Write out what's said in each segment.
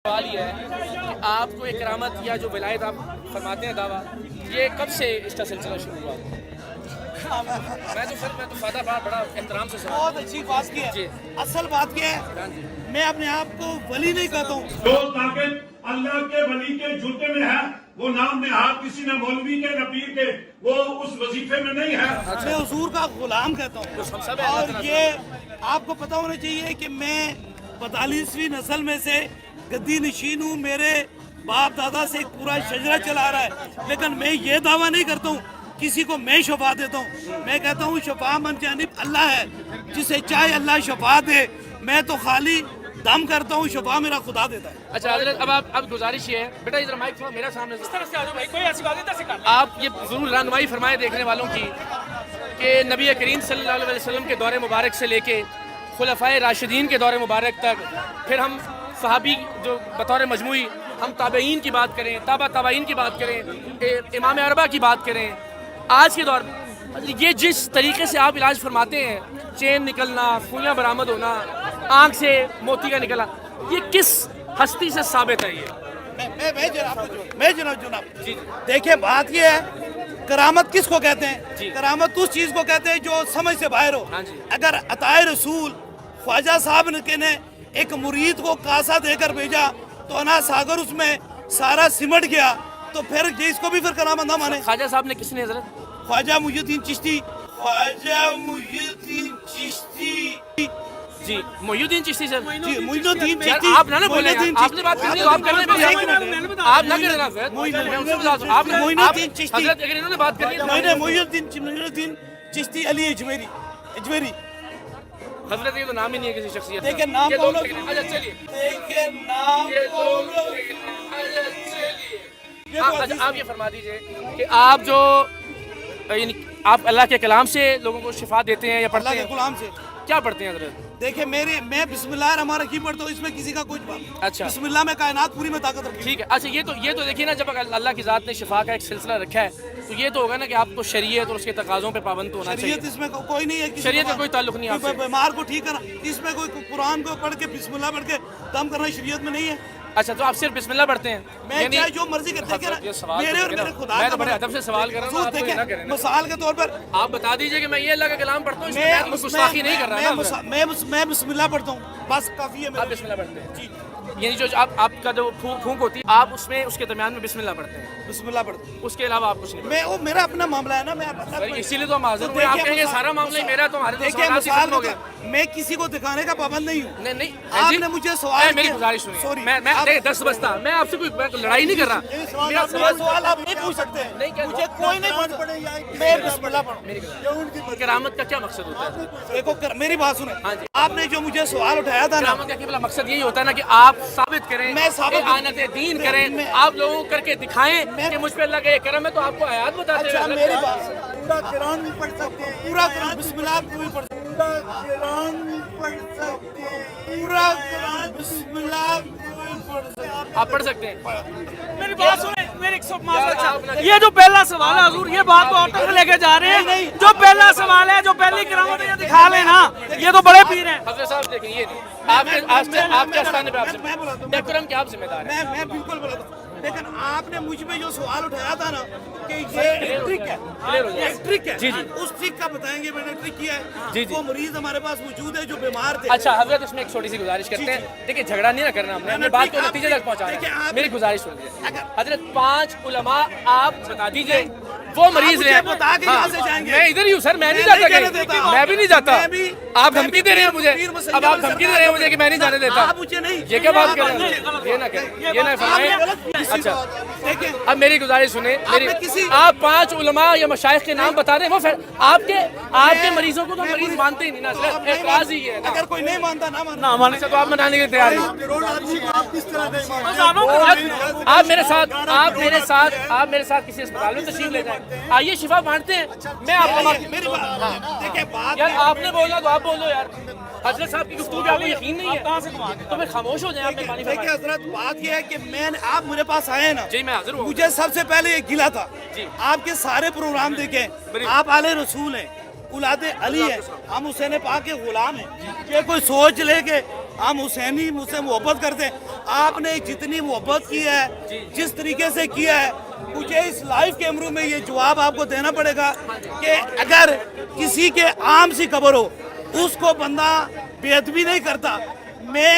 सवाल ये है कि आपको एक करामत या जो विलायत आप फरमाते हैं दावा, ये कब से इसका सिलसिला शुरू हुआ? मैं तो फादा बड़ा एहतराम से सुना। बहुत अच्छी बात की है। असल बात क्या है, मैं अपने आप को वली नहीं कहता हूँ। जो ताकत अल्लाह के वली के जूते में है, वो नाम में हाथ किसी ने मौलवी के न पीर के, वो उस वजीफे में नहीं है। मैं हुजूर का गुलाम कहता हूँ। और ये आपको पता होना चाहिए कि मैं 45वीं नस्ल में से गद्दी नशीन हूँ। मेरे बाप दादा से एक पूरा शजरा चला रहा है, लेकिन मैं ये दावा नहीं करता हूँ किसी को मैं शफा देता हूँ। मैं कहता हूँ शफा मन जानिब अल्लाह है, जिसे चाहे अल्लाह शफा दे। मैं तो खाली दम करता हूँ, शफा मेरा खुदा देता है। अच्छा हजरत, अब गुजारिश ये है, बेटा इधर माइक थोड़ा मेरा सामने इस तरह से आ जाओ भाई, कोई ऐसी बात नहीं। आप ये जरूर रहनुमाई फरमाए देखने वालों की कि नबी करीम सल्लल्लाहु अलैहि वसल्लम के दौरे मुबारक से लेके खुलफाए राशिदीन के दौरे मुबारक तक, फिर हम सहाबी जो बतौर मजमूई हम ताबईन की बात करें, ताबाइन की बात करें, इमाम अरबा की बात करें, आज के दौर में ये जिस तरीके से आप इलाज फरमाते हैं, चेन निकलना, सुइयां बरामद होना, आंख से मोती का निकलना, ये किस हस्ती से साबित है? ये मैं जनाब जी देखिए, बात ये है, करामत किसको कहते हैं? करामत उस चीज को कहते हैं जो समझ से बाहर हो। अगर अताए रसूल ख्वाजा साहब ने एक मुरीद को कासा देकर भेजा तो अना सागर उसमें सारा सिमट गया, तो फिर इसको भी फिर करामत ना माने। ख्वाजा साहब ने किसने हजरत? ख्वाजा मुहिउद्दीन चिश्ती। ख्वाजा मुहिउद्दीन चिश्ती जी, मुहिउद्दीन चिश्ती सर। जी, मुहिउद्दीन चिश्ती। आप ना बोले, आपने बात करनी है तो आप कर लें, आप ना करें ना फिर। मुहिउद्दीन चिश्ती, हजरत अगर इन्होंने बात करनी है मैंने मुहिउद्दीन चिश्ती अली अजमेरी। हजरत ये तो नाम ही नहीं है किसी शख्सियत का। देखिए नाम अच्छा चलिए, देखिए नाम आप ये फरमा दीजिए कि आप जो आप अल्लाह के कलाम से लोगों को शिफा देते हैं या पढ़ते हैं? गुलाम से क्या पढ़ते हैं हजरत? देखिए मैं बिस्मिल्लाह रहमान रहीम पढ़ता हूँ, इसमें किसी का कुछ बात। अच्छा, बिस्मिल्लाह में कायनात पूरी में ताकत रखी। ठीक है। अच्छा ये तो देखिए ना, जब अल्लाह की ज़ात ने शिफा का एक सिलसिला रखा है, तो ये तो होगा ना कि आपको शरीयत और उसके तकाज़ों पे पाबंद होना चाहिए। शरीयत इसमें कोई नहीं है, शरीयत का कोई ताल्लुक नहीं है। बीमार को ठीक करना, इसमें कोई कुरान को पढ़ के बिस्मिल्लाह पढ़ के दम करना शरीयत में नहीं है। अच्छा, तो आप सिर्फ बिस्मिल्लाह पढ़ते हैं? मैं चाहे जो मर्जी करते हैं। मेरे और मेरे खुदा मैं तो बड़े अदब से सवाल कर रहा हूँ, आप मिसाल के तौर पर आप बता दीजिए कि मैं ये अल्लाह का कलाम पढ़ता हूँ, मैं गुस्ताखी नहीं कर रहा ना। मैं बिस्मिल्लाह पढ़ता हूँ, बस काफी है। आप बिस्मिल्लाह पढ़ते हैं? जी, यानी जो आपका जो फूंक होती है, आप उसमें उसके दरमियान में बिस्मिल्लाह पढ़ते हैं? बिस्मिल्लाह पढ़ते हैं, उसके अलावा आप कुछ नहीं? मैं वो मेरा अपना मामला है ना, मैं इसीलिए तो हम हाजिर हुए। आप कहेंगे सारा मामला ही मेरा, तो हमारे हो गया। मैं किसी को दिखाने का पाबंद नहीं हूँ। नहीं, आपने मुझे सवाल, मेरी गुजारिश सुनिए, मैं 10 बजता, मैं आपसे कोई लड़ाई नहीं कर रहा। मेरा सवाल आप नहीं पूछ सकते, मुझे कोई नहीं। मैं बिस्मिल्लाह पढ़ूं। करामत का क्या मकसद होता है? देखो मेरी बात सुने, आपने जो मुझे सवाल उठाया था ना, करामत का केवल मकसद यही होता है ना कि आप साबित करें, मैं साबित आनत दीन करें, आप लोगों को करके दिखाएं कि मुझ पे अल्लाह का ये करम है, तो आपको आयात बताते हैं। मेरी बात पूरा कुरान भी पढ़ सकते हैं, पूरा कुरान बिस्मिल्लाह भी पढ़ सकते हैं, कुरान भी पढ़ सकते हैं, पूरा कुरान बिस्मिल्लाह आप पढ़ सकते हैं। मेरी बात सुने, ये जो पहला सवाल है हजूर, ये बात को ऑटो में लेके जा रहे हैं। जो पहला सवाल है, जो पहली करामत है, दिखा लेना, ये तो बड़े पीर हैं। हज़रत साहब देखिए, ये आपके स्थान पे आपसे करम के आप जिम्मेदार हैं। मैं बिल्कुल बोला था, लेकिन आपने मुझ पे जो सवाल उठाया था ना कि ये ट्रिक है, एक ट्रिक है। जी जी, उस ट्रिक का बताएंगे। मैंने ट्रिक किया है। जी जी, वो मरीज हमारे पास मौजूद है जो बीमार थे। अच्छा हजरत, इसमें एक छोटी सी गुजारिश करते हैं। देखिए झगड़ा नहीं ना करना, हमने बात को नतीजे तक पहुंचाना है। मेरी गुजारिश सुन लीजिए हजरत, 5 उलमा आप बता दीजिए वो मरीज रहे। मैं इधर ही हूँ सर, मैं नहीं जाता, मैं भी नहीं जाता। आप धमकी दे रहे हैं मुझे, अब आप धमकी दे रहे हैं मुझे कि मैं नहीं जाने देता। ये क्या बात कर रहे हैं? ये ना करें, ये ना फरमाएं। अच्छा देखिए, अब मेरी गुजारिश सुने, आप 5 उलमा या मशाइख के नाम बता रहे हैं, वो आपके मरीजों को तो मरीज मानते ही नहीं ना, सिर्फ एतराज ही है। अगर कोई नहीं मानता ना मानने से तो आप मनाने के तैयार नहीं। आप मेरे साथ किसी अस्पताल में तशरीफ ले जाएं, आइए शिफा बांटते हैं। मैं आपको मेरी बात यार, आपने बोला तो आप बोलो यार। हजरत साहब की गुफ्तगू पे आपको यकीन नहीं है तो फिर खामोश हो जाए। आप मेहरबानी देखिए हजरत, बात यह है कि आप मेरे पास आए ना जी, मैं हाजिर हूँ। मुझे सबसे पहले ये गिला था जी, आपके सारे प्रोग्राम देखे, आप आले रसूल हैं, औलाद अली है, हम हुसैन पाक के गुलाम हैं। ये कोई सोच ले के हम हुसैनी मुझसे मोहब्बत करते हैं। आपने जितनी मोहब्बत की है, जिस तरीके से किया है, मुझे इस लाइव कैमरों में ये जवाब आपको देना पड़ेगा कि अगर किसी के आम सी खबर हो, उसको बंदा बेअदबी नहीं करता। मैं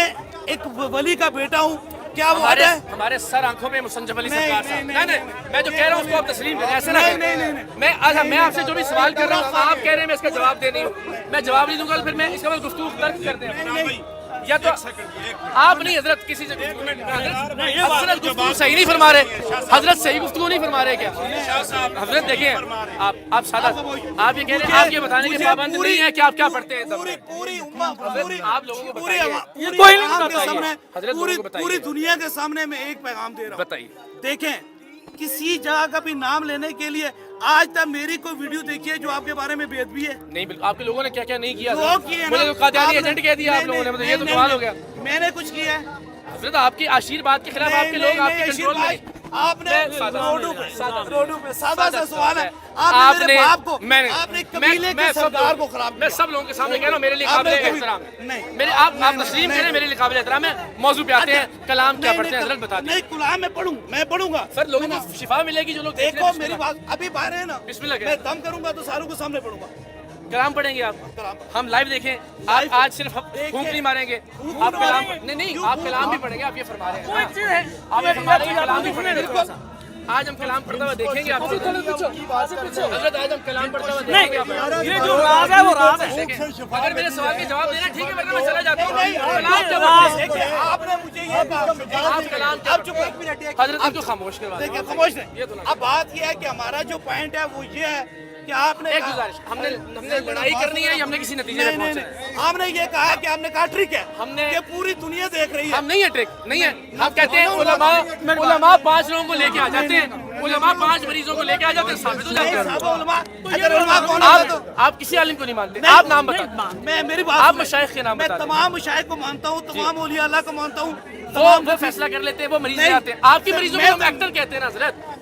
एक वली का बेटा हूँ, क्या वो है? हमारे सर आंखों में मुसंजब अली सरकार साहब। नहीं, मैं जो कह रहा हूँ उसको आप तस्लीम करें, ऐसे ना नहीं, करें। नहीं, नहीं, नहीं। मैं आपसे जो भी सवाल कर रहा हूँ, आप कह रहे हैं मैं इसका जवाब दे नहीं हूँ, मैं जवाब नहीं दूंगा, फिर मैं इसका बाद गुफ्तगू तर्क करते हैं। या तो आप नहीं हजरत किसी से हजरत गुफ्तगू सही नहीं फरमा रहे, हजरत सही गुफ्तगू नहीं फरमा रहे क्या? हजरत देखिए, आप सादा आप ये कह रहे हैं, आप ये बताने के पाबंद नहीं है कि आप क्या पढ़ते हैं। पूरी उम्मा, आप लोगों को पूरी बताइए, कोई नहीं बताता। हजरत पूरी लोगों को बताइए। पूरी दुनिया के सामने मैं एक पैगाम दे रहा हूँ। बताइए। देखें, किसी जगह का भी नाम लेने के लिए आज तक मेरी कोई वीडियो देखी है जो आपके बारे में बेअदबी है? नहीं, बिल्कुल। आपके लोगों ने क्या क्या नहीं किया? लोग किए ना। मुझे तो कादियानी आपने- एजेंट कह दिया आप लोगों ने, मतलब ये तो कमाल हो गया। मैंने कुछ किया है? हजरत आपकी आशीर्वाद के खिलाफ आपके लोग आपके कंट्रोल में नहीं। आपने रोडों पे सादा सा सवाल है, आपने आपने मेरे बाप को, मैंने आपने कबीले के सरदार को खराब मैं सब लोगों के सामने कह रहा हूँ, मेरे लिए आपने काबिल कभी- एहतराम नहीं। मेरे आप तस्लीम करें, मेरे लिए काबिल एहतराम है। मौजू पे आते हैं, कलाम क्या पढ़ते हैं हजरत बता दें। नहीं, कलाम मैं पढ़ूंगा सर लोगों को शिफा मिलेगी जो लोग देख रहे देखो हैं। मेरी बात अभी बाहर है ना, बिस्मिल्लाह करें। मैं दम करूंगा तो सारों के सामने पढ़ूंगा। कलाम पढ़ेंगे आप? कलाम। हम लाइव देखें। आप आज सिर्फ फूंक नहीं मारेंगे, आप कलाम नहीं, आप कलाम भी पढ़ेंगे। आप ये फरमा रहे हैं, आप ये फरमा रहे हैं कलाम भी पढ़ेंगे। आज हम कलाम पढ़ता हुआ देखेंगे आपको। हजरत आज हम कलाम पढ़ता हुआ देखेंगे आपको। ये जो राज है वो राज है। अगर मेरे सवाल के जवाब देना ठीक है, वरना मैं चला जाता हूँ। कलाम क्या देखिए, आपने मुझे ये कहा, आप कलाम क्या अब चुप एक मिनट, हजरत इनको खामोश करवा दें। देखिए खामोश नहीं। ये तो ना- अब बात ये है कि हमारा जो पॉइंट है वो ये है कि आपने एक कहा- गुजारिश, हमने लड़ाई करनी है या हमने किसी नतीजे नहीं में नहीं पहुंचना है? नहीं, आपने ये कहा कि आपने कहा ट्रिक है, हमने- कि पूरी दुनिया देख रही है। हम नहीं है ट्रिक नहीं है। आप कहते हैं उलमा 5 लोगों को लेके आ जाते हैं, उलमा 5 मरीजों को लेके आ जाते हैं, साबित हो जाते नहीं, हैं। साहब, उलमा, अगर उलमा कौन है तो आप किसी आलिम को नहीं मानते, आप नाम बता। मैं मेरी बात आप सुनिए। मशाइख के नाम मैं बता दें। तमाम मशाइख को मानता हूँ, तमाम औलिया अल्लाह को मानता हूँ। वो फैसला कर लेते हैं, वो मरीज ले नहीं, आते हैं। आपकी मरीजों को मैं- हम एक्टर कहते हैं ना हजरत।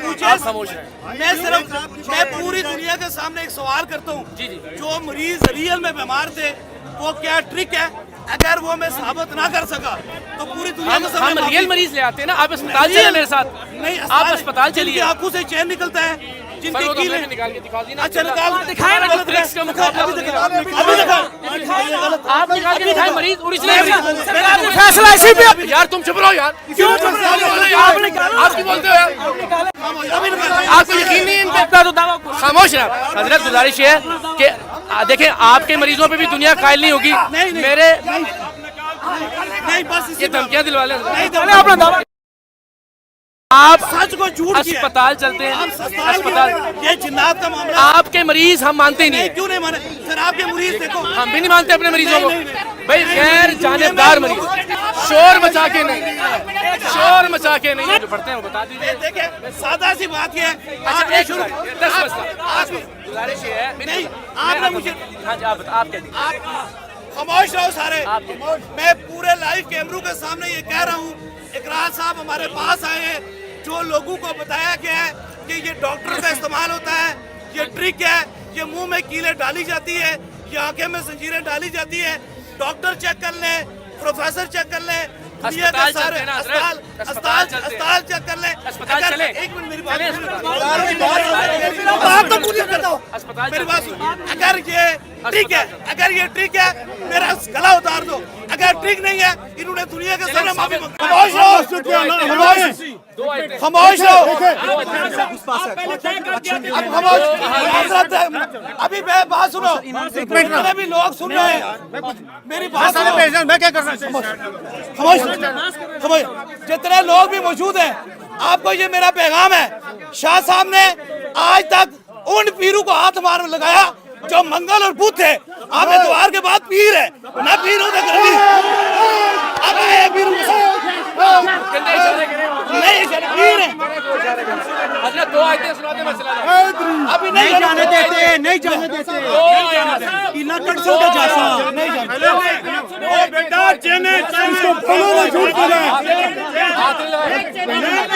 मुझे आप खामोश रहें। मैं पूरी दुनिया के सामने एक सवाल करता हूँ। जी, जी। जो मरीज रियल में बीमार थे, वो क्या ट्रिक है? अगर वो मैं साबित ना कर सका तो पूरी दुनिया के सामने हम रियल माफी- मरीज ले आते हैं ना। आप अस्पताल चलिए मेरे साथ। नहीं, आप अस्पताल जिनकी चलिए। आंखों से चैन निकलता है, पर जिनकी वो तो कीलें- मैंने निकाल के दिखा दी ना। अच्छा निकाल दिखाए ना, ट्रिक्स का मुकाबला अभी तो नहीं दिखा, रहा। अभी दिखा। आप निकाल के दिखाए मरीज ओरिजिनल मरीज। सरकार का फैसला इसी पे। यार तुम चुप रहो यार। क्यों चुप रहे हो? यार आप निकालो। आप क्यों बोलते हो यार? अभी निकाल। आपको यकीन नहीं है इन पे? अपना तो दावा खामोश रहा। हजरत गुजारिश है कि देखें आपके मरीजों पे भी दुनिया कायल नहीं होगी। नहीं, मेरे नहीं, बस इसी ये धमकियां दिलवा लें। नहीं, अपना दावा आप सच को झूठ किया। अस्पताल चलते हैं, अस्पताल अस्पताल ये जिन्नात का मामला। आपके मरीज हम मानते ही नहीं नहीं, है। क्यों नहीं माने? फिर आपके मरीज देखो, हम भी नहीं मानते अपने मरीजों को। नहीं, नहीं। भाई गैर जानिबदार मरीज, शोर मचा के नहीं, शोर मचा के नहीं जो पढ़ते हैं वो बता दीजिए। देखिए सादा सी बात ये है। अच्छा आपने एक शुरू गुजारिश, 10 मसला गुजारिश ये है। नहीं, आपने मुझे- हाँ जी आप कह दीजिए। आप खामोश रहो सारे। मैं पूरे लाइव कैमरों के सामने ये कह रहा हूँ, इकरार साहब हमारे पास आए हैं, जो लोगों को बताया गया है कि ये डॉक्टर का इस्तेमाल होता है, ये ट्रिक है, ये मुंह में कीलें डाली जाती है, ये आंखें में जंजीरें डाली जाती है। डॉक्टर चेक कर लें, प्रोफेसर चेक कर लें, दुनिया के अस्पताल सारे चलते हैं ना हजरत, अस्पताल अस्पताल चलते हैं। अस्पताल चेक कर लें। अस्पताल अगर- चलें। एक मिनट मेरी बात चलें सुनिए। अस्पताल। बात तो पूरी करता हूँ। अस्पताल मेरी चलते बात हैं। सुनिए। अगर ये ट्रिक है, अगर ये ट्रिक है, मेरा गला उतार दो। अगर ट्रिक नहीं है, इन्होंने दुनिया के सामने माफी मांगी। खामोश रहो, खामोश, दो आइटम। खामोश रहो। अब खामोश। अभी मैं बात सुनो, जितने भी लोग सुन रहे हैं मेरी बात सुनो। मैं क्या कर रहा हूँ? खामोश, खामोश। जितने लोग भी मौजूद हैं, आपको ये मेरा पैगाम है। शाह साहब ने आज तक उन पीरों को हाथ मार लगाया जो मंगल और बुध थे। आप इतवार के बाद पीर है ना, पीर हो तो गली। अब आए पीर गंदे इशारे करें। नहीं, पीर है। हजरत दो आयतें सुनाते मैं चला जाऊँ। अभी नहीं जाने देते, नहीं जाने देते। दो आयतें। किला कटसों का जैसा नहीं जाने। ओ बेटा चेने इसको बोलो ना, झूठ बोला। हाथ नहीं लगाए।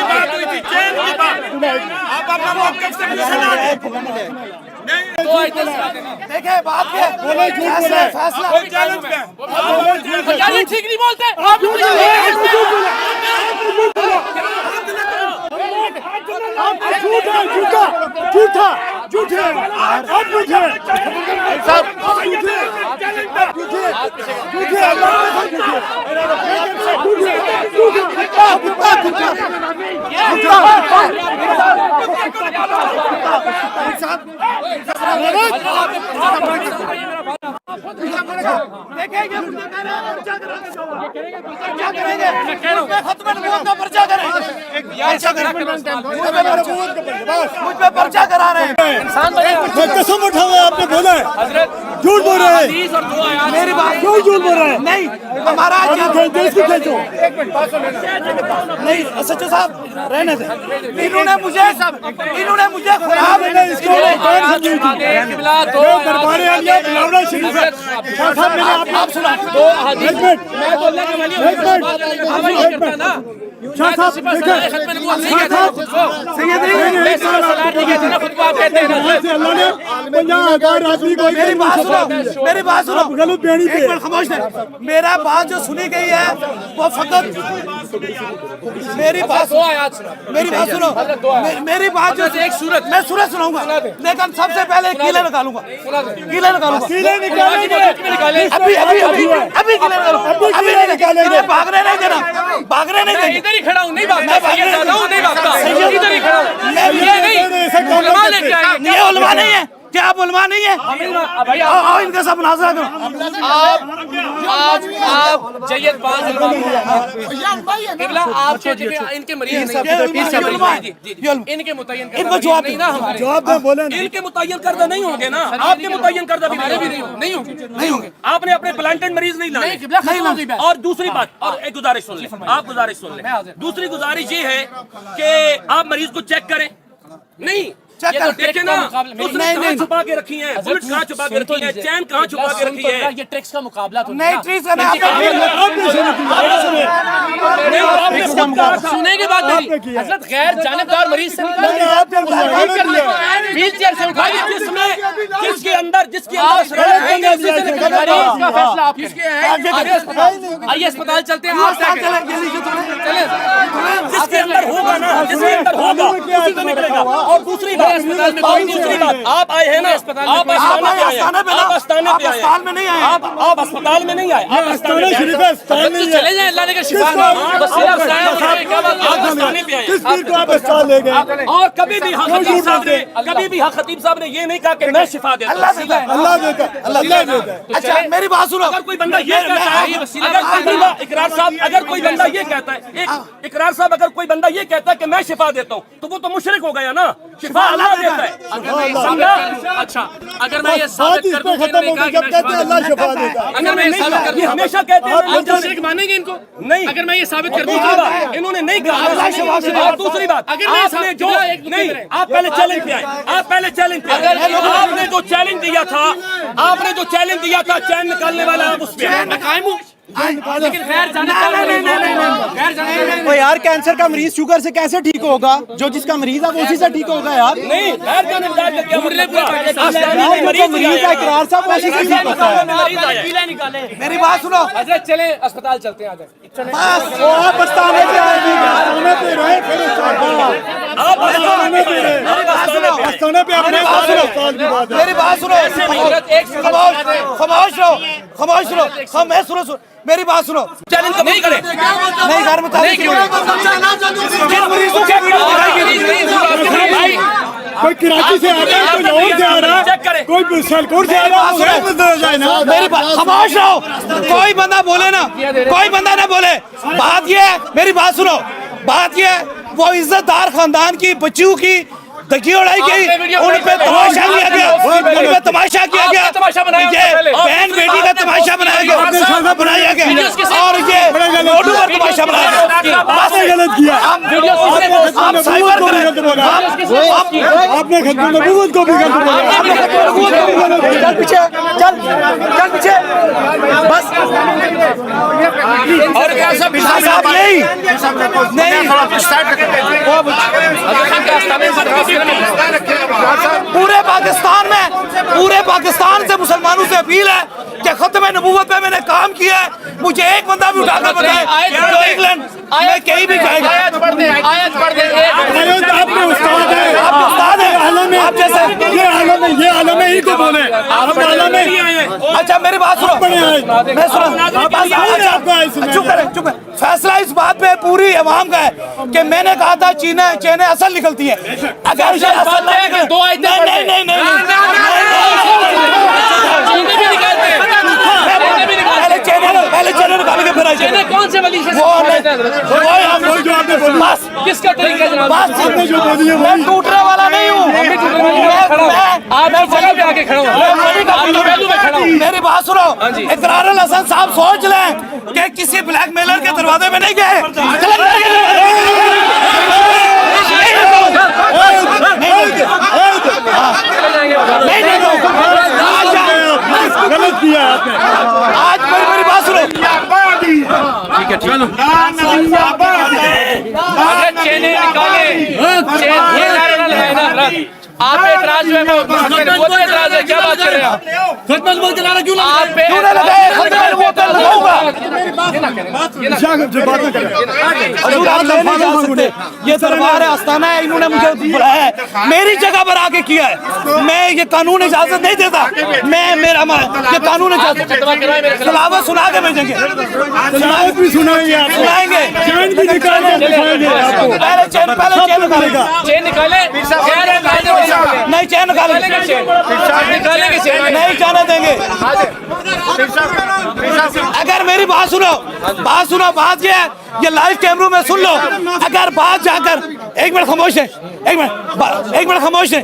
बात हुई थी चैन की बात। आप अपना मौके से पीछे ना हटें। नहीं दो आयतें सुना देना। देखिए बात ये बोले झूठ बोले। फैसला यार ये ठीक नहीं बोलते आप झूठा झूठा झूठा झूठे आप झूठे साहब झूठे झूठे झूठे अल्लाह के झूठे देखिए ये मुझे कह रहे हैं पर्चा करेंगे उसमें खत्म नबूवत का पर्चा करेंगे मुझ पे पर्चा करा रहे हैं इंसान बने मैं कसम उठाओ आपने बोला है हजरत झूठ बोल रहे हैं हदीस और दो आयत मेरी बात क्यों झूठ बोल रहे हैं नहीं हमारा देश को खींचो नहीं सच्चू साहब रहने दे इन्होंने मुझे खराब इसको किबला दो दरबार आलिया बिलावड़ा शरीफ है शाह साहब मैंने आप सुना दो हदीस एक मिनट मैं बोलने का वाली एक मिनट हवाई करता ना शाह साहब देखें खत्म नबूवत नहीं शाह कहता साहब मैं सलात नहीं कहते ना खुद को आप कहते हैं ना अल्लाह ने 50,000 आदमी को मेरी बात सुनो गलत बयानी पे एक मिनट खामोश रहे मेरा बात जो सुनी गई है वो फकत मेरी बात दो आयत सुना मेरी बात सुनो मेरी बात जो एक सूरत मैं सूरत सुनाऊंगा लेकिन सबसे पहले कीले निकालूंगा कीले निकालूंगा सीधे निकालेंगे निकाले अभी कीले निकालूंगा अभी नहीं निकालेंगे भागने नहीं देना भागने नहीं मैं देंगे इधर ही खड़ा हूँ नहीं भागता सैयद दादा हूँ नहीं भागता इधर ही खड़ा हूँ ये नहीं उलमा लेके आएंगे ये उलमा नहीं है क्या आप उलमा नहीं है भाई आओ इनके साथ मुनाजरा करो आप जयद पांच आपके इनके मरीज इनके मुतय्यन इनको जवाब नहीं ना हमारे जवाब दे बोले ना इनके मुतय्यन करदा नहीं होंगे ना, आपके मुतय्यन करदा भी हमारे भी नहीं नहीं होंगे नहीं होंगे आपने अपने प्लांटेड मरीज नहीं लाए। किबला खत्म हो गई बात। और दूसरी बात, और एक गुजारिश सुन लें, आप गुजारिश सुन लें। दूसरी गुजारिश ये है कि आप मरीज को चेक करें। नहीं चेक ये तो कर देखे ना उसने कहाँ छुपा के रखी है, बुलेट कहाँ छुपा के रखी है, चैन कहाँ छुपा के रखी है। ये ट्रिक्स का मुकाबला तो नहीं ट्रीज करना सुने के बाद हजरत गैर जानिबदार मरीज से व्हील चेयर से उठाइए जिसके अंदर मरीज का फैसला आपके आइए अस्पताल चलते हैं आप चले जिसके अंदर होगा ना, जिसके अंदर होगा उसी को निकलेगा। और दूसरी बात, अस्पताल में दूसरी बात, आप आए हैं ना अस्पताल में, आप आस्थाने पे आए, अस्पताल में नहीं आए आप अस्पताल में नहीं आए, आप आस्थाने पे शरीफ है स्थान नहीं है चले जाए अल्लाह ने शिफा आस्थाने पे आए। किस पीर को आप अस्पताल ले गए और कभी भी हक खतीब साहब ने ये नहीं कहा कि मैं शिफा देता हूं। अल्लाह देता है अल्लाह देता है अल्लाह देता है अच्छा मेरी बात सुनो अगर कोई बंदा ये कहता है, अगर कोई बंदा इकरार साहब अगर कोई बंदा ये कहता है, इकरार साहब अगर कोई बंदा ये कहता है कि मैं शिफा देता हूँ, तो वो तो मुशरिक हो गया ना। शिफा अल्लाह देता है। अच्छा अगर मैं ये साबित कर दूं खत्म हो गई जब कहते हैं अल्लाह शिफा देता है अगर मैं ये साबित कर ये दूं हमेशा कहते हैं आप मुशरिक मानेंगे इनको नहीं। अगर मैं ये साबित कर दूं दूसरी बात, इन्होंने नहीं कहा। और दूसरी बात, अगर मैं आपने जो एक नहीं, आप पहले चैलेंज पे आए, आप पहले चैलेंज पे आए। आपने जो चैलेंज दिया था, आपने जो चैलेंज दिया था चैन निकालने वाला, आप उस पे आए। मैं कायम हूं लेकिन गैर जानिबदार गैर जानिबदार तो यार कैंसर का मरीज शुगर से कैसे ठीक होगा? जो जिसका मरीज है वो उसी से ठीक होगा यार। नहीं, गैर जानिबदार का क्या मतलब हुआ? आस्थाने में मरीज है इकरार साहब वो उसी से ठीक होता है। मरीज आया। मेरी बात सुनो हजरत चले अस्पताल चलते हैं वो आप अस्पताल पे आए आस्थाने पे रहे फिर आप आस्थाने पे रहे। आस्थाने पे अपने अस्पताल की बात है। मेरी बात सुनो खामोश रहो मैं सुनो मेरी बात सुनो चैलेंज कब नहीं करे। नहीं घर में कोई कराची से आ रहा है, कोई लाहौर से आ रहा है, कोई सियालकोट से आ रहा है, वो जाए ना। मेरी बात खामोश रहो कोई बंदा बोले ना कोई बंदा ना बोले। बात ये है मेरी बात सुनो बात ये है वो इज्जतदार खानदान की बच्चियों की दगी उड़ाई गई उन पे तमाशा किया गया बहन बेटी का तमाशा बनाया गया और ये लोडू पर तमाशा बनाया गया। आपने गलत किया आप साइबर करें आपने खत्म नबूवत को भी गलत बोला। चल पीछे चल पीछे बस और कैसा साहब नहीं पूरे पाकिस्तान में पूरे पाकिस्तान से मुसलमानों से अपील है कि खत्म नबूवत पे मैंने काम किया है, मुझे एक बंदा भी उठाकर बताए जो इंग्लैंड में कहीं भी जाएगा। आयत पढ़ दे आपके उस्ताद है, आप उस्ताद हैं, आलम है, आप जैसे ये आलम है, इनको बोले आप आलम है। अच्छा मेरी बात सुनो, मैं सुनो, चुप करें, चुप करें। फैसला इस बात पे पूरी अवाम का है कि मैंने कहा था चीनें असल निकलती है। अगर ये असल नहीं निकले, दो आयतें नहीं नहीं नहीं नहीं पहले चेने निकाल के फिर आइए। कौन से वली से बस किसका तरीका जनाब? बस आपने जो बोली है मैं टूटने वाला नहीं हूँ। आप जगह पे आके खड़ा हो, आपकी वैल्यू में खड़ा हो। मेरी बात सुनो, इकरारुल हसन साहब सोच लें कि किसी ब्लैकमेलर के दरवाजे में नहीं गए। गलत किया आपने। आज मेरी बात सुनो, ठीक है, चलो अगर चेने निकाले, ये नारा ना लगाए ना हजरत। आप पे एतराज जो है वो एतराज है, क्या बात कर रहे हैं आप? आप पे हजूर आप ले नहीं जा सकते, ये दरबार है, आस्थाना है, इन्होंने मुझे बुलाया है, मेरी जगह पर आके किया है। मैं ये कानून इजाजत नहीं देता, ये कानून इजाजत सलावत सुना के भेजेंगे, सलावत भी सुनाएंगे आप, सुनाएंगे। चैन भी निकालेंगे, दिखाएंगे आपको। पहले चेन निकालेगा, चेन निकाले, नहीं चैन निकालेंगे, निकालेंगे चेन, नहीं जाने देंगे। अगर मेरी बात सुनो, बात ये है, ये लाइव कैमरों में सुन लो। अगर बात जाकर एक मिनट खामोश है, एक मिनट खामोश है,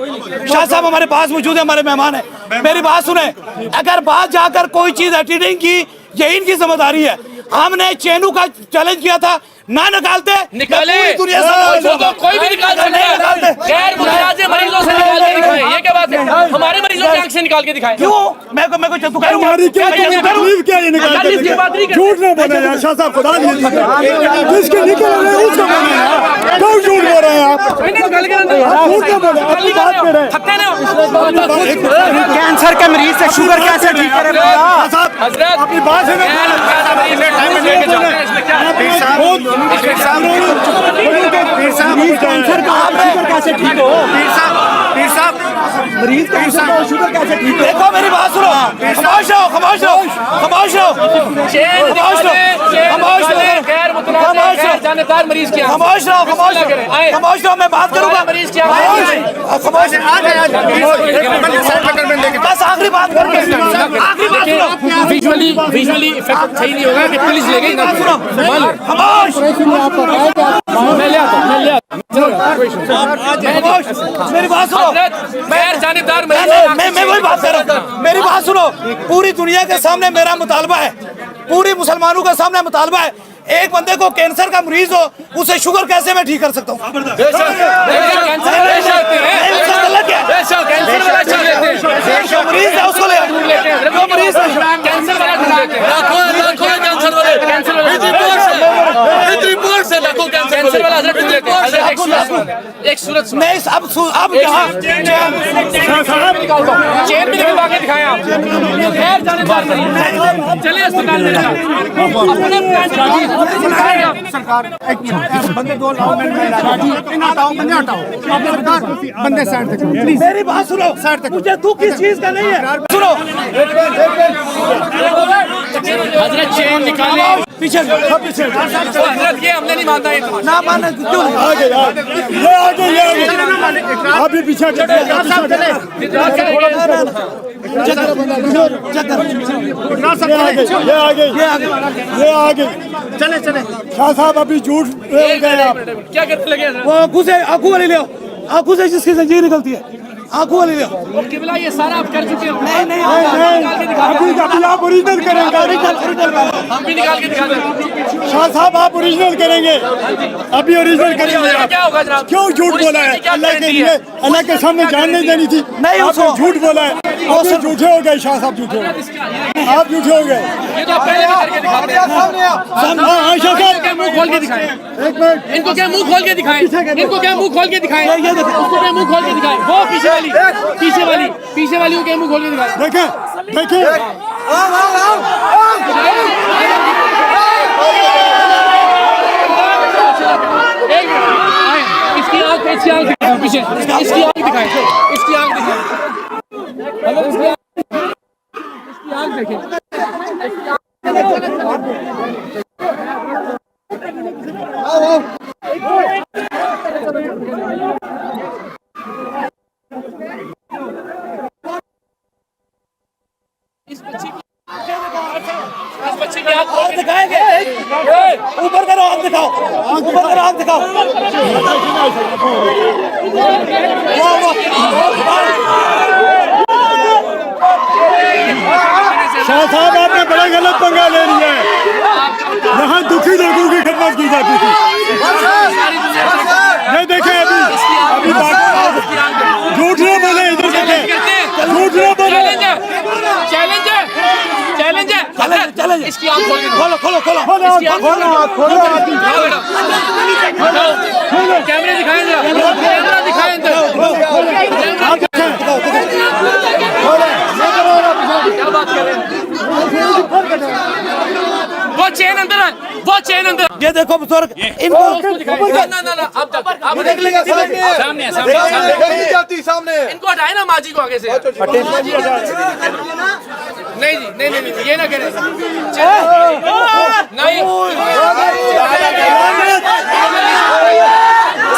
शाह साहब हमारे पास मौजूद है, हमारे मेहमान है, मेरी बात सुने। अगर बात जाकर कोई चीज एडिटिंग की, ये इनकी जिम्मेदारी है। हमने चेनू का चैलेंज किया था, ना निकालते निकाले, दुनिया तो कोई भी निकाल सकता है। गैर मुतनाज़े मरीजों से निकाल के दिखाएं, ये क्या बात है? हमारे मरीजों की आंख से निकाल के दिखाएं। क्यों? मैं को तू करूंगा, हमारी क्या तकलीफ क्या ये निकाल के? झूठ ना बोले यार, शाह साहब खुदा नहीं, जिसके निकल रहे हैं उसको बोले यार, क्यों झूठ बोल रहे हैं आप? झूठ ना बोले, आप बात कर रहे हैं। कैंसर के मरीज से शुगर कैसे ठीक करें? हजरत अपनी बात है कैंसर का शुगर कैसे ठीक हो? मरीज कैंसर का शुगर कैसे ठीक हो? देखो मेरी बात सुनो, खामोश रहो, गैर मुतनाज़े गैर जानदार मरीज की खामोश रहो, मैं बात करूंगा। मरीज की बस आखिरी बात करूंगा, विजुअली इफेक्ट सही नहीं होगा कि पुलिस ले गई ना। खामोश, मेरी बात सुनो, गैर जानदार मैं वही बात कर रहा हूँ। मेरी बात सुनो, पूरी दुनिया के सामने मेरा मुतालबा है, पूरी मुसलमानों के सामने मुतालबा है, एक बंदे को कैंसर का मरीज हो, उसे शुगर कैसे मैं ठीक कर सकता हूँ? मरीज है उसको ले, मरीज एक सूरत नहीं, अब यहाँ चेन भी निकलवा के दिखाएं आप। गैर जानदार मरीज चले अस्पताल में मेरी बात सुनो, मुझे दुख किस चीज का नहीं है, सुनो। हजरत चेन निकाले, पीछे हजरत ये हमने नहीं मानता है तुम्हारा। ना माने क्यों? आगे आप भी पीछे ये आगे चले शाह साहब अभी झूठ बोल गए आप। क्या करते लगे? वो आंखों वाली ले आओ, आंखों से जिसकी जंजीर निकलती है, आंखों वाली ले आओ। वो किबला ये सारा आप कर चुके हो। नहीं अभी आप ओरिजिनल करेंगे, हम भी निकाल के दिखा दें। शाह साहब आप ओरिजिनल करेंगे, अभी ओरिजिनल करेंगे आप। क्या होगा जनाब? क्यों झूठ बोला है? अल्लाह के लिए, अल्लाह के सामने जान नहीं देनी थी, नहीं, आपने झूठ बोला है, आप झूठे हो गए, शाह साहब झूठे हो गए। आप झूठे हो गए। ये तो आप पहले भी करके दिखाते हैं। आयशा क्या साहब मुंह खोल के दिखाएं, एक मिनट, इनको क्या मुंह खोल के दिखाएं, इनको क्या मुंह खोल के दिखाएं, उसको क्या मुंह खोल के दिखाएं, वो पीछे वाली को क्या मुंह खोल के दिखाएं। देखें देखें एक मिनट, आए, इसकी आंख दिखाएं पीछे, इसकी आंख दिखाएं, इसकी आंख दिखाएं, हेलो, इसकी आंख देखें। इस बच्चे की आंख दिखाएंगे, ऊपर करो, आंख दिखाओ, ऊपर करो, आंख दिखाओ। शाह साहब आपने बड़ा गलत पंगा ले लिया है। यहाँ दुखी लोगों की खिदमत की जाती थी। ये देखें अभी बात झूठ न बोले, इधर देखें, झूठ न बोले। चैलेंज है, इसकी आंख खोलो, कैमरे दिखाएं, कैमरा दिखाएं, क्या बात कर रहे हैं? वो चेन अंदर है, वो चेन अंदर। ये देखो बुजुर्ग, इनको ना, आप देख लेंगे सामने। इनको हटाए ना माजी को आगे से। नहीं जी, नहीं, ये ना करें, नहीं,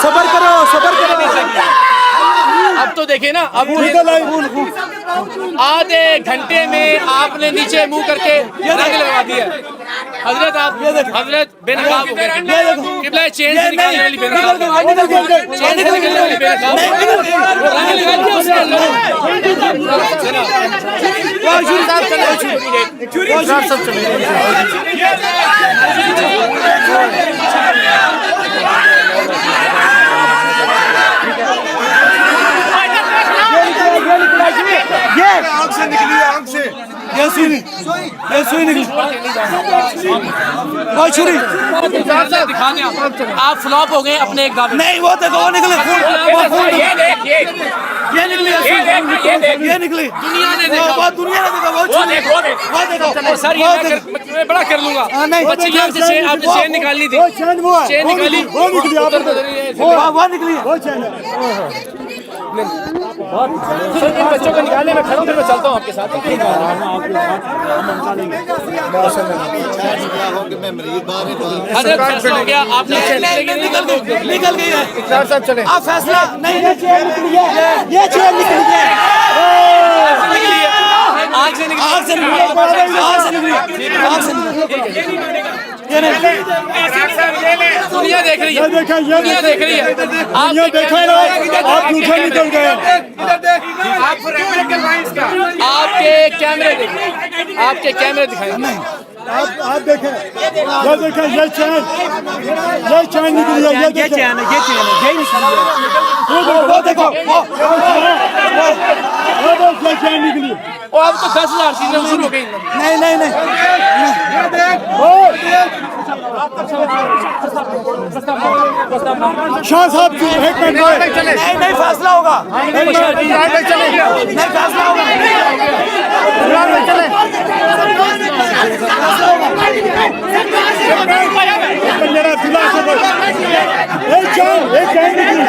सबर करो। अब तो देखे ना, अब आधे घंटे में आपने नीचे मुंह करके रंग लगवा दिया। हजरत बेनकाब हो गए। किबला चेन से निकालने वाली बेनकाब, चेन से निकालने वाली बेनकाब, रंग लगा दिया उसके अंदर। ये आंख से निकली है, आंख से ये सुई निकली। कोई छुरी दिखा दें आप फ्लॉप हो गए अपने एक गाने। नहीं, वो देखो, वो निकले, ये निकली। दुनिया ने देखा, वो दुनिया ने देखा, वो देखो सर, ये मैं बड़ा कर लूंगा। बच्चे की आंख से आपने चेन निकालनी थी, चेन निकाली, वो निकली, वो निकली। सर, इन बच्चों को निकालने में खड़ा, फिर मैं चलता हूँ आपके साथ। हजरत फैसला हो गया, आपने निकल गई है। साहब चले, आप फैसला नहीं, ये चेन निकली है, ये चेन निकली है, आग से निकली। दुनिया देख रही है, दुनिया देख रही है। दुनिया देखा ना, आप झूठे निकल गए। आपके कैमरे देखें, आपके कैमरे दिखाएं। आप देखें, ये देखें, ये चैन निकली है, ये चैन है, वो देखो, ये चैन निकली। और अब तो 10,000 चीजें शुरू हो गई। नहीं, शाह साहब एक मिनट, नहीं फैसला होगा, नहीं फैसला होगा। मेरा दिला से एक चैन निकली,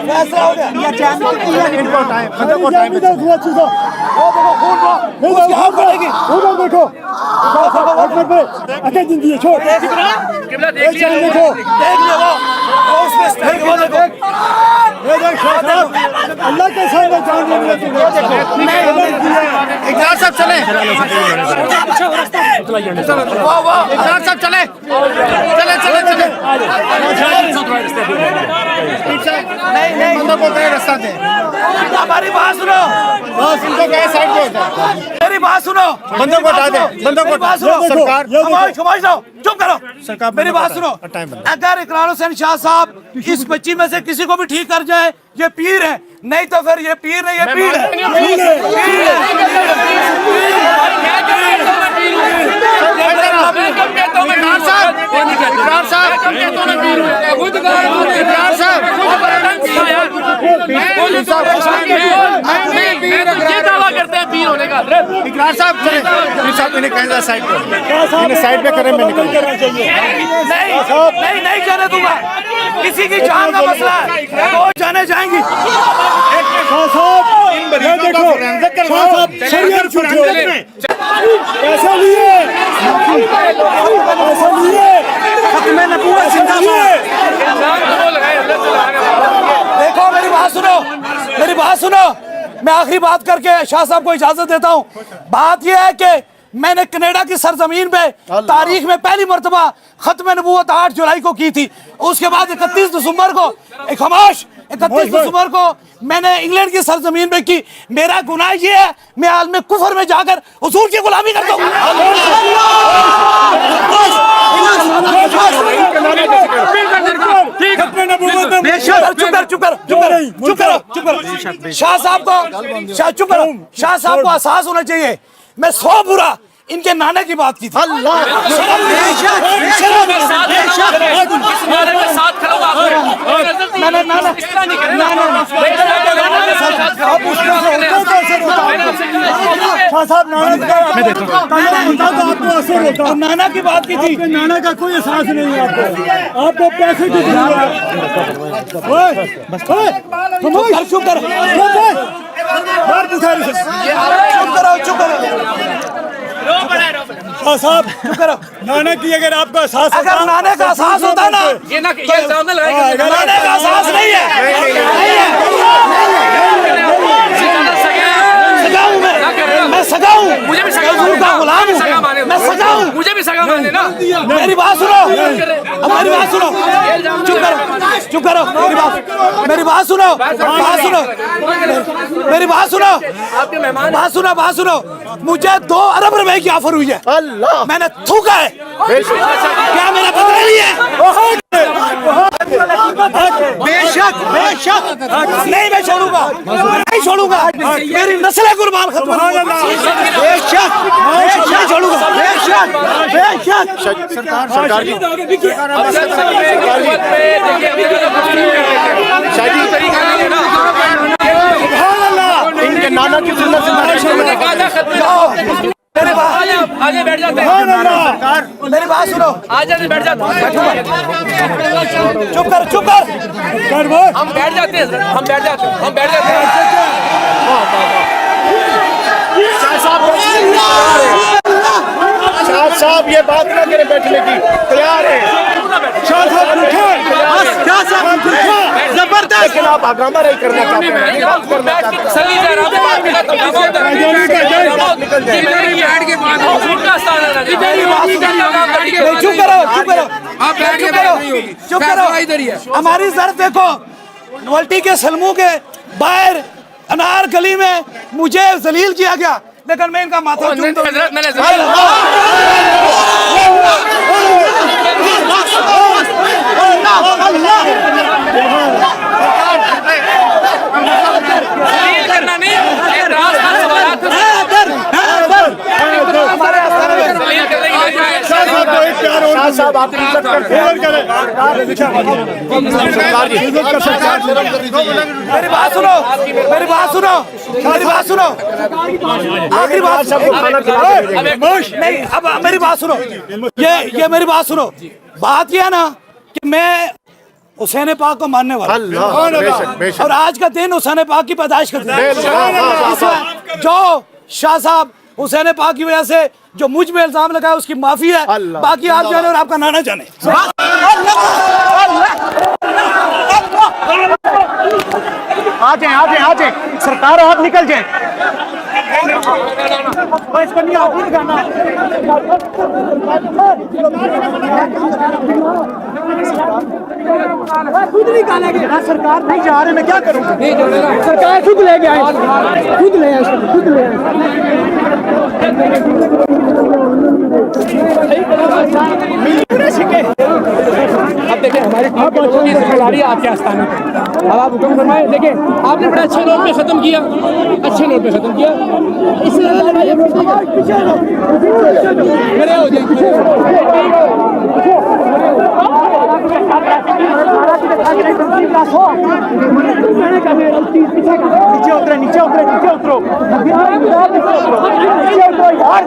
फैसला हो गया। उधर देखो, जिंदगी है, छोड़, किबला देख लिया, देखो, देख लो, वो उसमें वो देखो, ये देख शाह साहब, अल्लाह के सामने जान नहीं देते। इकरार साहब चले, इकरार साहब चले, चले। नहीं नहीं बंदों को कहीं रास्ता दें। हमारी बात सुनो, बस इनको कहीं साइड पे होता है। मेरी बात सुनो, बंदों को हटा दें, बंदों को बात सुनो, सरकार खामोश जाओ, चुप करो। सरकार मेरी बात सुनो, अगर इकरार हुसैन शाह साहब इस बच्ची में से किसी को भी ठीक कर जाए, ये पीर है, नहीं तो फिर ये पीर नहीं, ये पीर है। ये दावा करते हैं पीर होने का। इकरार साहब चले, पीर साहब इन्हें कहीं साइड पे, इन्हें साइड पे करें, मैं निकल नहीं जाने दूंगा, किसी की जान का मसला है, वो जाने जाएंगी। शाह साहब ये देखो, शाह साहब शरीयत छूटे, पैसा लिए, पैसा लिए, खत्म नबूवत जिंदाबाद। देखो मेरी बात सुनो, मेरी बात सुनो, मैं आखिरी बात करके शाह साहब को इजाजत देता हूँ। बात यह है कि मैंने कनाडा की सरजमीन पे तारीख में पहली मर्तबा खत्म नबूवत 8 जुलाई को की थी। उसके बाद 31 दिसंबर को 31 दिसंबर को मैंने इंग्लैंड की सरजमीन पे की। मेरा गुनाह ये है, मैं आलम कुफर में जाकर हुजूर की गुलामी करता हूँ। चुप करो। शाह साहब को चुप करो, शाह साहब को एहसास होना चाहिए, मैं 100 बुरा इनके नाना की बात की थी। नाना की बात की थी, नाना का कोई एहसास नहीं है आपको पैसे की चुप करो साहब, नाना की अगर आपको एहसास होता, अगर नाना का एहसास होता ना, ये इल्जाम ना लगाएं कि नाना का एहसास नहीं है। मैं सगा हूँ, मुझे भी सगा का गुलाम हूँ, मैं सगा हूँ। मुझे भी सगा माने ना। मेरी बात सुनो, मेरी बात सुनो, चुप करो, मेरी बात सुनो, मेरी बात सुनो, आपके मेहमान बात सुनो। मुझे 2 अरब रुपए की ऑफर हुई है, मैंने थूका है, क्या मेरा बदला नहीं है? बेशक नहीं, मैं छोड़ूंगा, नहीं छोड़ूंगा, मेरी नस्ल कुर्बान खत्म, बेशक नहीं छोड़ूंगा, सरकार की इनके नाना की सुन्नत से आगे बैठ जाते हैं। मेरी बात सुनो, आज बैठ जाते हैं। चुप कर, हम बैठ जाते हैं। शाह साहब ये बात ना करें, बैठने की तैयार है। शाह साहब जबरदस्त, लेकिन आप हंगामा नहीं करना चाहते हैं। चुप करो। हमारी सर देखो, नोवल्टी के सलमू के बाहर अनार गली में मुझे जलील किया गया, लेकिन मैं इनका माथा साहब आप मेरी बात सुनो, आखिरी बात नहीं, अब मेरी बात सुनो, ये मेरी बात सुनो। बात ये है ना कि मैं हुसैन पाक को मानने वाला, और आज का दिन हुसैन पाक की पैदाइश का दिन है। जो शाह साहब हुसैन पाक की वजह से जो मुझ में इल्जाम लगा है, उसकी माफी है, बाकी आप जाने और आपका नाना जाने। आ जाए सरकार, आप निकल जाए। इसको नहीं आती दिखाना खुद निकालेंगे सरकार नहीं जा रहे मैं क्या करूँगा सरकार खुद ले गया खुद ले खुद ले अब देखिए हमारी खिलाड़ी आपके आस्थान में अब आप हुक्म फरमाए। देखिए आपने बड़े अच्छे नोट पे खत्म किया, अच्छे नोट पे खत्म किया। इससे ज्यादा लड़ाई अब खड़े हो जाए। नीचे उतरो नीचे उतरो नीचे उतरो यार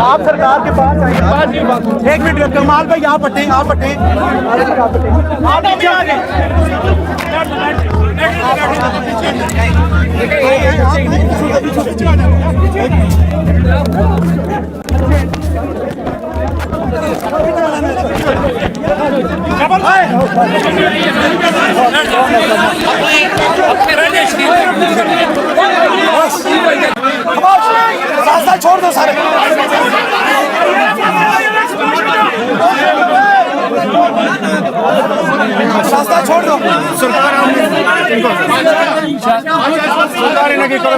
आप सरकार के पास आइए। एक मिनट कमाल भाई आप पट्टे आप पट्टे रास्ता छोड़ दो सारे रास्ता छोड़ दो सरकार इन्हें की करो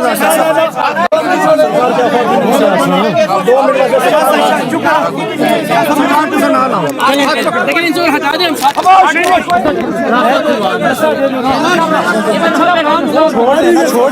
लेकिन इनको हटा दें हम। छोड़